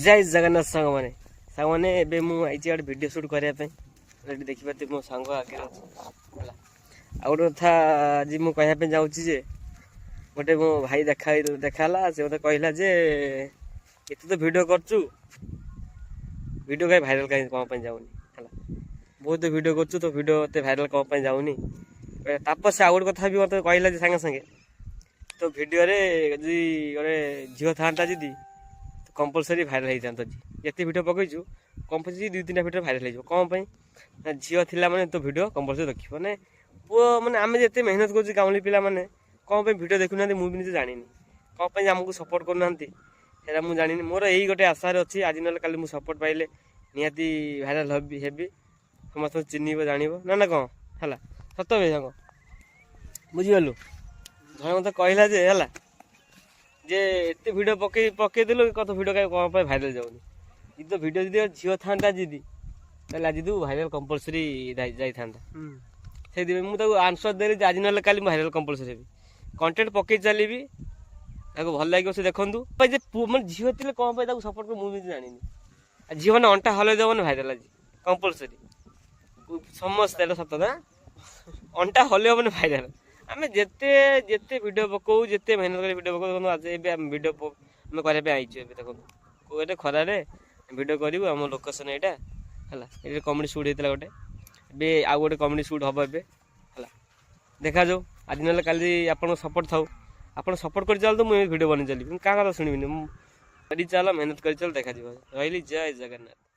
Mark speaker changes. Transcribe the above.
Speaker 1: जय जगन्नाथ सांग मैंने एबे मु आइछि गोटे वीडियो शूट करने रेडी देखिए मो सांग आगे आ गोटे कथा आज मुझे कहवाई जाऊँगी जे गोटे मो भाई देखाला से मत कहला जे एत तो वीडियो करचु वीडियो कहीं भाइराल कहीं कौन जाऊनी है बहुत वीडियो करचु तो वीडियो मत भाइराल कौन जाऊनी तापर से आ गोटे कथा भी मत कहला सागे सागे तो वीडियो रे जी गोटे झील था जी कंपलसरी भाइराल होता जिते वीडियो पकईचु कंपलसरी 2-3टा वीडियो भाइराल हो कौन झील थिला माने तो वीडियो कंपलसरी देखिए मैंने पुओ मैंने आम जिते मेहनत कर गाँवली पिला मैंने कौन वीडियो देखुना मुझे निजे जानी कौन आमको सपोर्ट करना है मुझे जानी मोर यही गोटे आशार अच्छी आज ना कल मुझे सपोर्ट पाइले निहाती भाइराल हेबी समस्त चिन्ह जान ना ना कौन है सत भाई साग बुझीगलु जन मत कहला जे है जे एत वीडियो पकईदेलु कत वीडियो कहीं कौन भाइराल जाऊनी तो वीडियो जी झील था जी आज तू भाइराल कंपलसरी जाता से मुझे आंसर देली आज ना कल भाइराल कंपलसरी कंटेंट पकई चलिए भल लगे से देखूँ मैं झील थी कौन सपोर्ट कर मुझे जानी झील मैंने अंटा हल देव भाइराल आज कंपलसरी समस्त सत ना अंटा हल भाइराल आम जिते जिते वीडियो पकाऊ जिते मेहनत कर वीडियो पकाऊ आज वीडियो आम करने आईचु देखो खरारे वीडियो करूँ आम लोकेशन यहाँ है कमेडी सुट होता गोटे ए आउ गोटे कमेडी सुट हम ए देखा जाऊ आज ना काली आप सपोर्ट था आप सपोर्ट कर चल तो मुझे वीडियो बन चलिए क्या कथा शुणिबिनी चल मेहनत कर चल देखा रही जय जगन्नाथ।